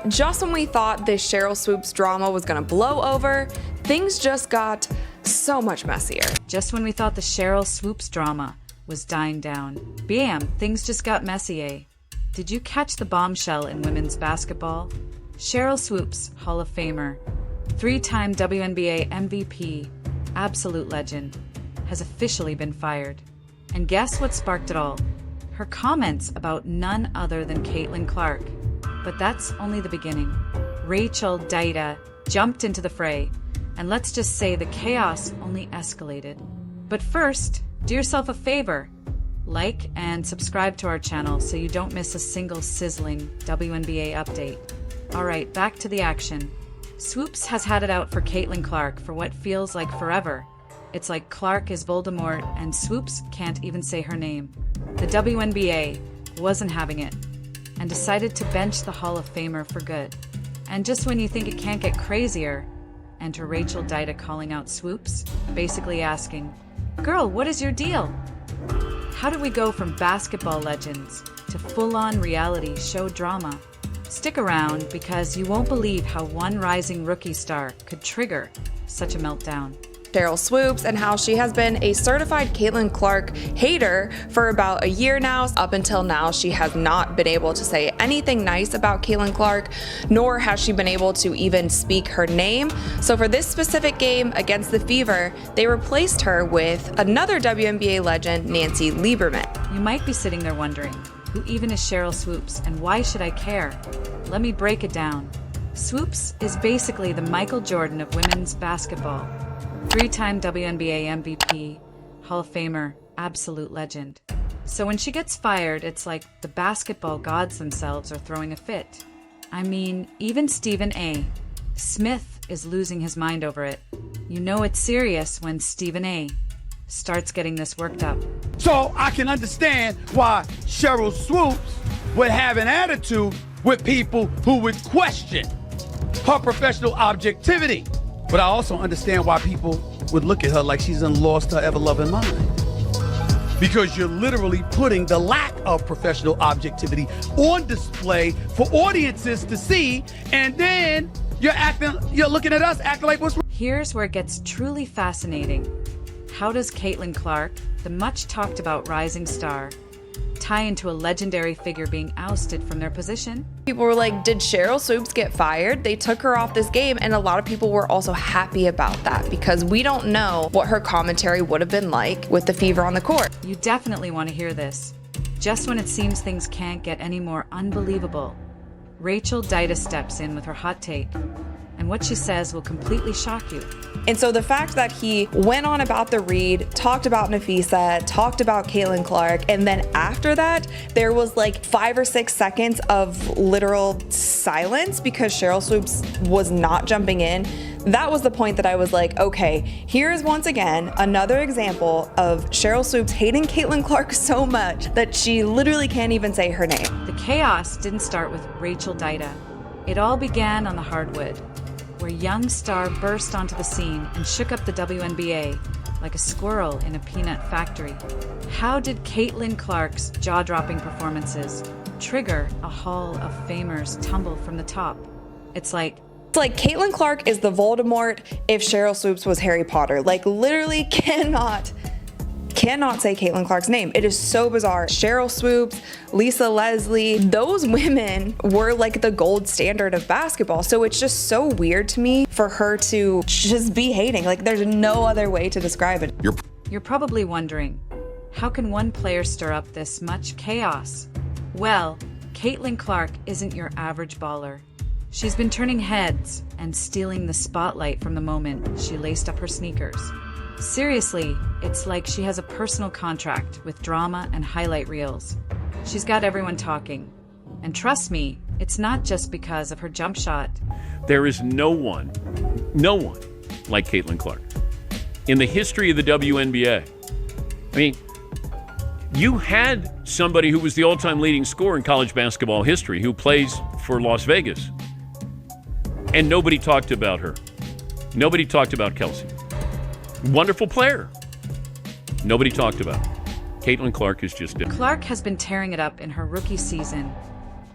Just when we thought this Sheryl Swoops drama was gonna blow over, things just got so much messier. Just when we thought the Sheryl Swoops drama was dying down, bam, things just got messy, eh? Did you catch the bombshell in women's basketball? Sheryl Swoops, Hall of Famer, 3-time WNBA MVP, absolute legend, has officially been fired. And guess what sparked it all? Her comments about none other than Caitlin Clark. But that's only the beginning. Rachel DeMita jumped into the fray, and let's just say the chaos only escalated. But first, do yourself a favor. Like and subscribe to our channel so you don't miss a single sizzling WNBA update. Alright, back to the action. Swoops has had it out for Caitlin Clark for what feels like forever. It's like Clark is Voldemort and Swoops can't even say her name. The WNBA wasn't having it and decided to bench the Hall of Famer for good. And just when you think it can't get crazier, enter Rachel DeMita calling out Swoops, basically asking, "Girl, what is your deal?" How do we go from basketball legends to full-on reality show drama? Stick around because you won't believe how one rising rookie star could trigger such a meltdown. Sheryl Swoops and how she has been a certified Caitlin Clark hater for about a year now. Up until now, she has not been able to say anything nice about Caitlin Clark, nor has she been able to even speak her name. So for this specific game against the Fever, they replaced her with another WNBA legend, Nancy Lieberman. You might be sitting there wondering, who even is Sheryl Swoops and why should I care? Let me break it down. Swoops is basically the Michael Jordan of women's basketball. 3-time WNBA MVP, Hall of Famer, absolute legend. So when she gets fired, it's like the basketball gods themselves are throwing a fit. I mean, even Stephen A. Smith is losing his mind over it. You know it's serious when Stephen A. starts getting this worked up. So I can understand why Sheryl Swoops would have an attitude with people who would question her professional objectivity. But I also understand why people would look at her like she's lost her ever-loving mind. Because you're literally putting the lack of professional objectivity on display for audiences to see, and then you're looking at us acting like what's wrong. Here's where it gets truly fascinating. How does Caitlin Clark, the much talked about rising star, tie into a legendary figure being ousted from their position? People were like, did Sheryl Swoops get fired? They took her off this game, and a lot of people were also happy about that because we don't know what her commentary would have been like with the Fever on the court. You definitely want to hear this. Just when it seems things can't get any more unbelievable, Rachel DeMita steps in with her hot take, and what she says will completely shock you. And so the fact that he went on about the read, talked about Nafisa, talked about Caitlin Clark, and then after that, there was like 5 or 6 seconds of literal silence because Sheryl Swoops was not jumping in. That was the point that I was like, okay, here's once again another example of Sheryl Swoops hating Caitlin Clark so much that she literally can't even say her name. The chaos didn't start with Rachel DeMita. It all began on the hardwood, where young star burst onto the scene and shook up the WNBA like a squirrel in a peanut factory. How did Caitlin Clark's jaw-dropping performances trigger a Hall of Famers tumble from the top? It's like Caitlin Clark is the Voldemort if Sheryl Swoops was Harry Potter. Like, literally cannot say Caitlin Clark's name. It is so bizarre. Sheryl Swoops, Lisa Leslie, those women were like the gold standard of basketball. So it's just so weird to me for her to just be hating. Like, there's no other way to describe it. You're probably wondering, how can one player stir up this much chaos? Well, Caitlin Clark isn't your average baller. She's been turning heads and stealing the spotlight from the moment she laced up her sneakers. Seriously, it's like she has a personal contract with drama and highlight reels. She's got everyone talking. And trust me, it's not just because of her jump shot. There is no one like Caitlin Clark in the history of the WNBA. I mean, you had somebody who was the all-time leading scorer in college basketball history who plays for Las Vegas. And nobody talked about her. Nobody talked about Kelsey. Wonderful player. Nobody talked about her. Caitlin Clark is just different. Clark has been tearing it up in her rookie season,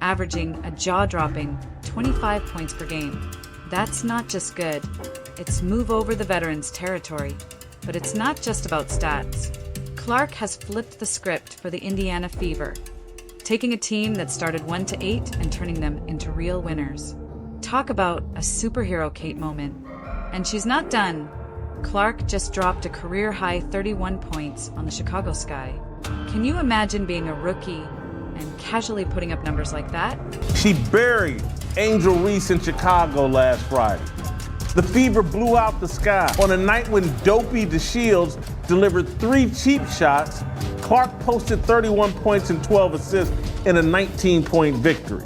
averaging a jaw-dropping 25 points per game. That's not just good, it's move over the veterans' territory. But it's not just about stats. Clark has flipped the script for the Indiana Fever, taking a team that started 1-8 and turning them into real winners. Talk about a superhero Kate moment. And she's not done. Clark just dropped a career-high 31 points on the Chicago Sky. Can you imagine being a rookie and casually putting up numbers like that? She buried Angel Reese in Chicago last Friday. The Fever blew out the Sky. On a night when Dopey DeShields delivered 3 cheap shots, Clark posted 31 points and 12 assists in a 19-point victory.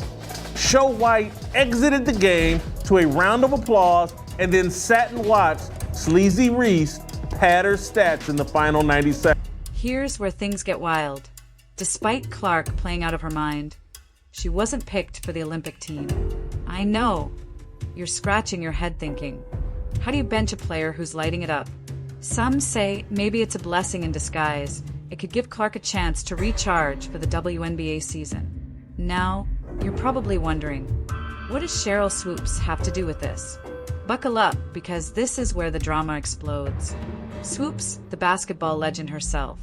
Show White exited the game to a round of applause and then sat and watched Sleazy Reese pad her stats in the final 90 seconds. Here's where things get wild. Despite Clark playing out of her mind, she wasn't picked for the Olympic team. I know. You're scratching your head thinking, how do you bench a player who's lighting it up? Some say maybe it's a blessing in disguise. It could give Clark a chance to recharge for the WNBA season. Now, you're probably wondering, what does Sheryl Swoops have to do with this? Buckle up, because this is where the drama explodes. Swoops, the basketball legend herself,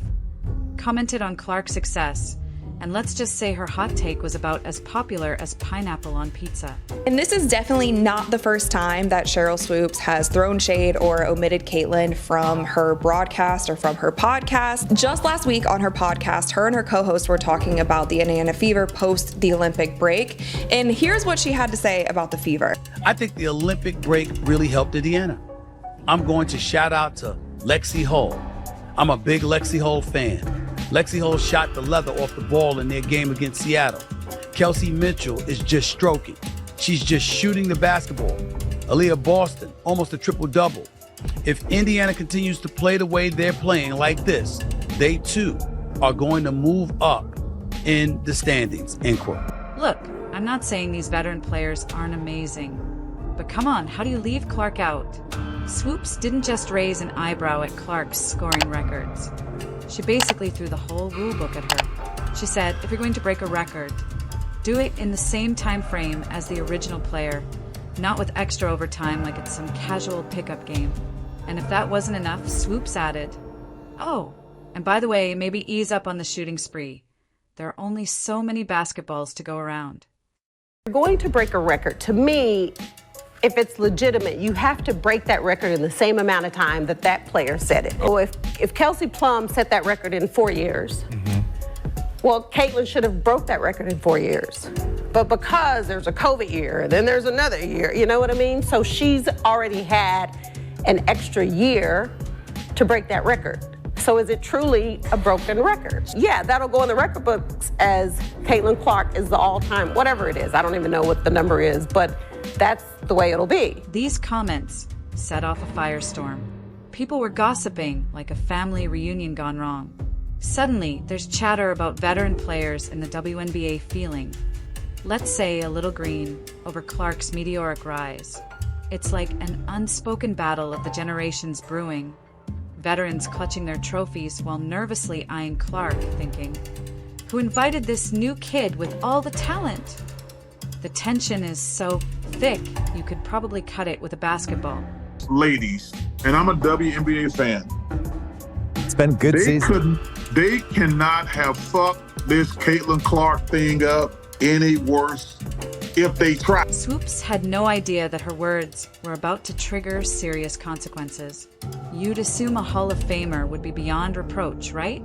commented on Clark's success, and let's just say her hot take was about as popular as pineapple on pizza. And this is definitely not the first time that Sheryl Swoops has thrown shade or omitted Caitlin from her broadcast or from her podcast. Just last week on her podcast, her and her co-host were talking about the Indiana Fever post the Olympic break. And here's what she had to say about the Fever. I think the Olympic break really helped Indiana. I'm going to shout out to Lexi Hull. I'm a big Lexi Hull fan. Lexi Hull shot the leather off the ball in their game against Seattle. Kelsey Mitchell is just stroking. She's just shooting the basketball. Aaliyah Boston, almost a triple-double. If Indiana continues to play the way they're playing like this, they too are going to move up in the standings, end quote. Look, I'm not saying these veteran players aren't amazing, but come on, how do you leave Clark out? Swoops didn't just raise an eyebrow at Clark's scoring records. She basically threw the whole rulebook at her. She said, if you're going to break a record, do it in the same time frame as the original player, not with extra overtime like it's some casual pickup game. And if that wasn't enough, Swoops added, oh, and by the way, maybe ease up on the shooting spree. There are only so many basketballs to go around. You're going to break a record. To me, if it's legitimate, you have to break that record in the same amount of time that that player set it. Or if Kelsey Plum set that record in 4 years, well, Caitlin should have broke that record in 4 years. But because there's a COVID year, and then there's another year, you know what I mean? So she's already had an extra year to break that record. So is it truly a broken record? Yeah, that'll go in the record books as Caitlin Clark is the all-time, whatever it is. I don't even know what the number is, but that's the way it'll be. These comments set off a firestorm. People were gossiping like a family reunion gone wrong. Suddenly, there's chatter about veteran players in the WNBA feeling, let's say, a little green over Clark's meteoric rise. It's like an unspoken battle of the generations brewing. Veterans clutching their trophies while nervously eyeing Clark, thinking, who invited this new kid with all the talent? The tension is so thick, you could probably cut it with a basketball. Ladies, and I'm a WNBA fan. It's been a good season. They cannot have fucked this Caitlin Clark thing up any worse if they try. Swoops had no idea that her words were about to trigger serious consequences. You'd assume a Hall of Famer would be beyond reproach, right?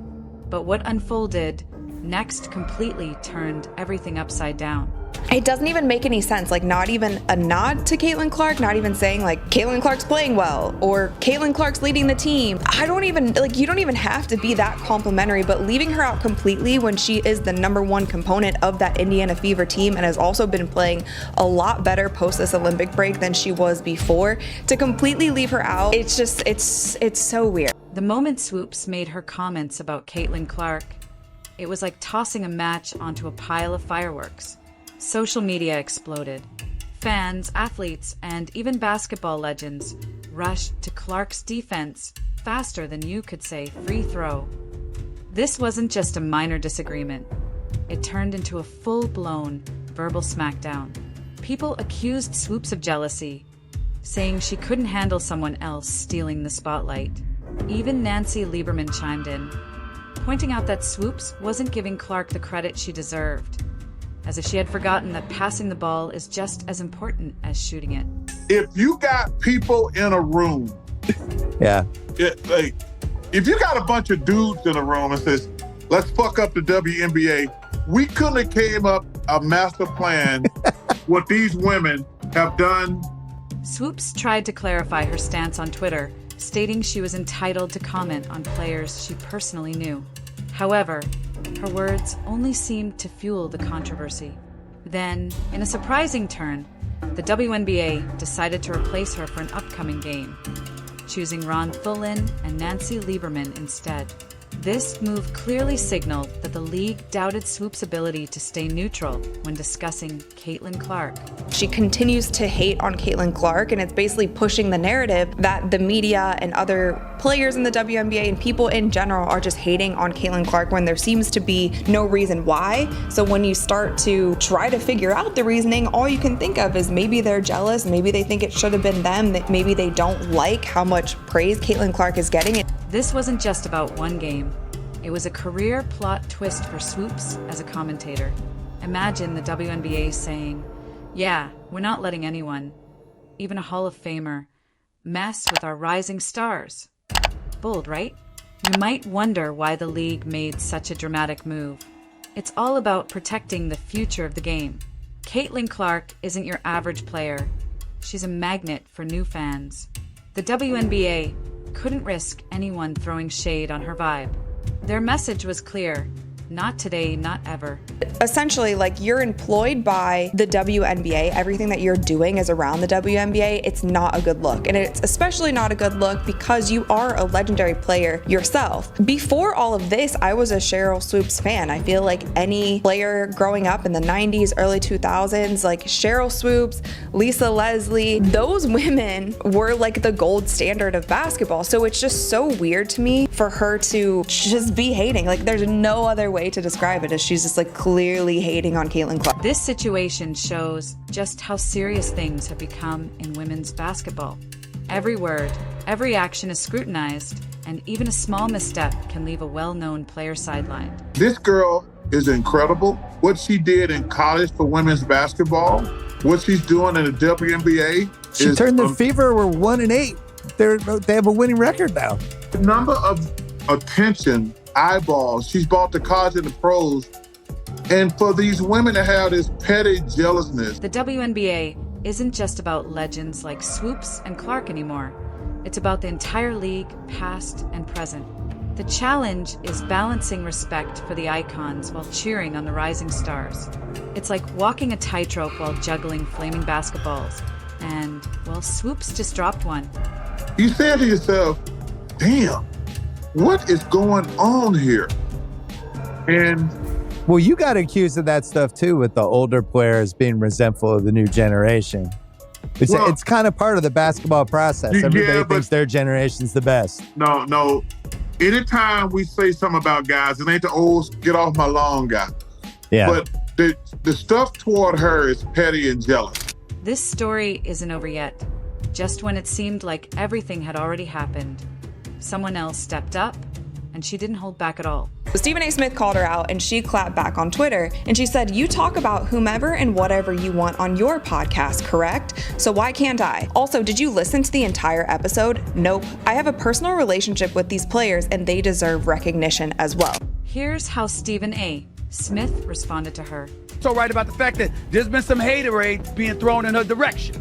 But what unfolded next completely turned everything upside down. It doesn't even make any sense. Like, not even a nod to Caitlin Clark, not even saying like Caitlin Clark's playing well or Caitlin Clark's leading the team. I don't even like, you don't even have to be that complimentary, but leaving her out completely when she is the #1 component of that Indiana Fever team and has also been playing a lot better post this Olympic break than she was before, to completely leave her out, it's just, it's so weird. The moment Swoops made her comments about Caitlin Clark, it was like tossing a match onto a pile of fireworks. Social media exploded. Fans, athletes, and even basketball legends rushed to Clark's defense faster than you could say free throw. This wasn't just a minor disagreement. It turned into a full-blown verbal smackdown. People accused Swoops of jealousy, saying she couldn't handle someone else stealing the spotlight. Even Nancy Lieberman chimed in, pointing out that Swoops wasn't giving Clark the credit she deserved, as if she had forgotten that passing the ball is just as important as shooting it. If you got people in a room, Yeah. If you got a bunch of dudes in a room and says, let's fuck up the WNBA, we couldn't have came up a master plan what these women have done. Swoops tried to clarify her stance on Twitter, stating she was entitled to comment on players she personally knew. However, her words only seemed to fuel the controversy. Then, in a surprising turn, the WNBA decided to replace her for an upcoming game, choosing Ron Fullen and Nancy Lieberman instead. This move clearly signaled that the league doubted Swoops' ability to stay neutral when discussing Caitlin Clark. She continues to hate on Caitlin Clark, and it's basically pushing the narrative that the media and other players in the WNBA and people in general are just hating on Caitlin Clark when there seems to be no reason why. So when you start to try to figure out the reasoning, all you can think of is maybe they're jealous, maybe they think it should have been them, that maybe they don't like how much praise Caitlin Clark is getting. This wasn't just about one game. It was a career plot twist for Swoops as a commentator. Imagine the WNBA saying, yeah, we're not letting anyone, even a Hall of Famer, mess with our rising stars. Bold, right? You might wonder why the league made such a dramatic move. It's all about protecting the future of the game. Caitlin Clark isn't your average player. She's a magnet for new fans. The WNBA couldn't risk anyone throwing shade on her vibe. Their message was clear: not today, not ever. Essentially, like, you're employed by the WNBA. Everything that you're doing is around the WNBA. It's not a good look. And it's especially not a good look because you are a legendary player yourself. Before all of this, I was a Sheryl Swoops fan. I feel like any player growing up in the 90s, early 2000s, like Sheryl Swoops, Lisa Leslie, those women were like the gold standard of basketball. So it's just so weird to me for her to just be hating. Like, there's no other way to describe it, as she's just like clearly hating on Caitlin Clark. This situation shows just how serious things have become in women's basketball. Every word, every action is scrutinized, and even a small misstep can leave a well-known player sidelined. This girl is incredible. What she did in college for women's basketball, what she's doing in the WNBA. She turned the Fever, we're 1-8. They have a winning record now. The number of attention, eyeballs she's brought to college and the pros, and for these women to have this petty jealousness. The WNBA isn't just about legends like Swoops and Clark anymore. It's about the entire league, past and present. The challenge is balancing respect for the icons while cheering on the rising stars. It's like walking a tightrope while juggling flaming basketballs. And, well, Swoops just dropped one. You say to yourself, damn, what is going on here? And well, you got accused of that stuff too, with the older players being resentful of the new generation. It's kind of part of the basketball process. Everybody thinks their generation's the best. No. Anytime we say something about guys, it ain't the old get off my lawn guy. Yeah. But the stuff toward her is petty and jealous. This story isn't over yet. Just when it seemed like everything had already happened, someone else stepped up, and she didn't hold back at all. Stephen A. Smith called her out, and she clapped back on Twitter, and she said, you talk about whomever and whatever you want on your podcast, correct? So why can't I? Also, did you listen to the entire episode? Nope. I have a personal relationship with these players, and they deserve recognition as well. Here's how Stephen A. Smith responded to her. So right about the fact that there's been some haterade being thrown in her direction.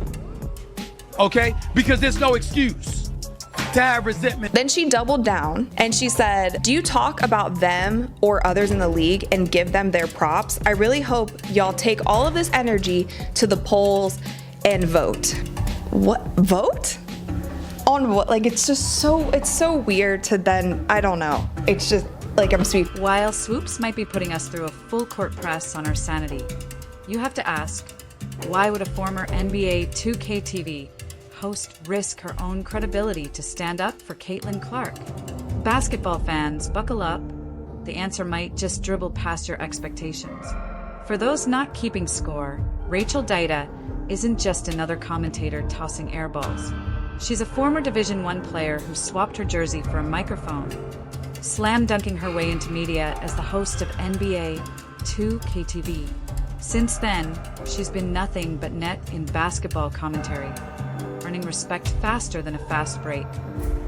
Okay? Because there's no excuse to have resentment. Then she doubled down and she said, do you talk about them or others in the league and give them their props? I really hope y'all take all of this energy to the polls and vote. What? Vote? On what? Like, it's so weird to then, I don't know. It's just like I'm sweet. While Swoops might be putting us through a full court press on our sanity, you have to ask, why would a former NBA 2K TV host risk her own credibility to stand up for Caitlin Clark? Basketball fans, buckle up. The answer might just dribble past your expectations. For those not keeping score, Rachel Dida isn't just another commentator tossing airballs. She's a former Division I player who swapped her jersey for a microphone, slam dunking her way into media as the host of NBA 2K TV. Since then, she's been nothing but net in basketball commentary, earning respect faster than a fast break.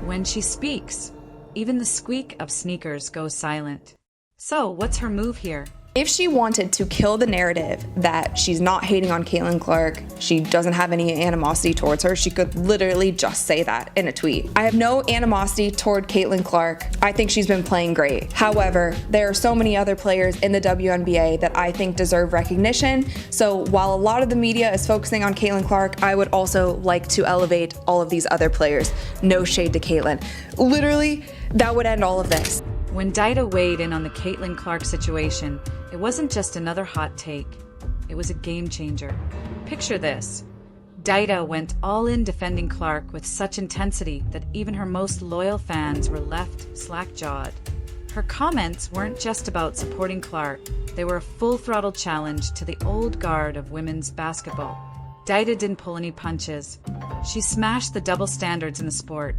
When she speaks, even the squeak of sneakers goes silent. So, what's her move here? If she wanted to kill the narrative that she's not hating on Caitlin Clark, she doesn't have any animosity towards her, she could literally just say that in a tweet. I have no animosity toward Caitlin Clark. I think she's been playing great. However, there are so many other players in the WNBA that I think deserve recognition. So while a lot of the media is focusing on Caitlin Clark, I would also like to elevate all of these other players. No shade to Caitlin. Literally, that would end all of this. When Dida weighed in on the Caitlin Clark situation, it wasn't just another hot take. It was a game changer. Picture this. Dida went all in defending Clark with such intensity that even her most loyal fans were left slack-jawed. Her comments weren't just about supporting Clark. They were a full-throttle challenge to the old guard of women's basketball. Dida didn't pull any punches. She smashed the double standards in the sport,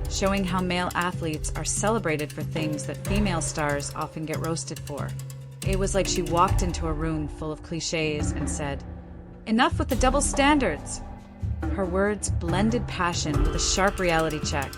showing how male athletes are celebrated for things that female stars often get roasted for. It was like she walked into a room full of cliches and said, "Enough with the double standards." Her words blended passion with a sharp reality check,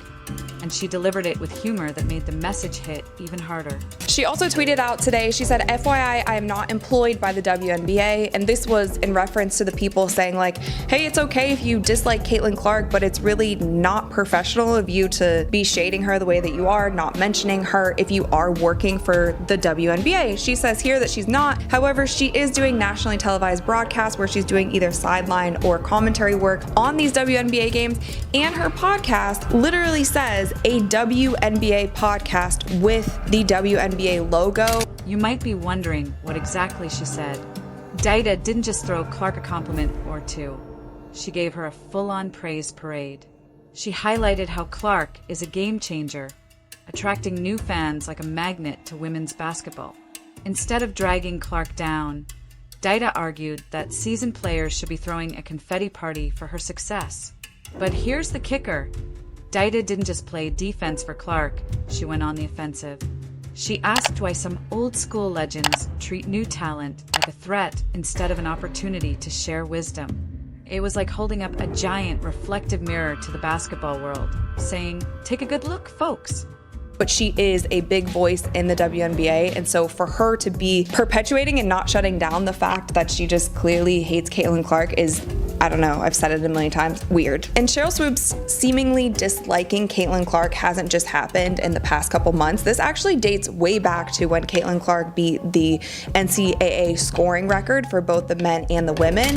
and she delivered it with humor that made the message hit even harder. She also tweeted out today, she said, FYI, I am not employed by the WNBA, and this was in reference to the people saying like, hey, it's okay if you dislike Caitlin Clark, but it's really not professional of you to be shading her the way that you are, not mentioning her if you are working for the WNBA. She says here that she's not. However, she is doing nationally televised broadcasts where she's doing either sideline or commentary work on these WNBA games, and her podcast literally says a WNBA podcast with the WNBA logo. You might be wondering what exactly she said. Dida didn't just throw Clark a compliment or two. She gave her a full-on praise parade. She highlighted how Clark is a game changer, attracting new fans like a magnet to women's basketball. Instead of dragging Clark down, Dida argued that seasoned players should be throwing a confetti party for her success. But here's the kicker. Dida didn't just play defense for Clark, she went on the offensive. She asked why some old-school legends treat new talent like a threat instead of an opportunity to share wisdom. It was like holding up a giant reflective mirror to the basketball world, saying, "Take a good look, folks." But she is a big voice in the WNBA, and so for her to be perpetuating and not shutting down the fact that she just clearly hates Caitlin Clark is, I don't know, I've said it a million times, weird. And Sheryl Swoops seemingly disliking Caitlin Clark hasn't just happened in the past couple months. This actually dates way back to when Caitlin Clark beat the NCAA scoring record for both the men and the women.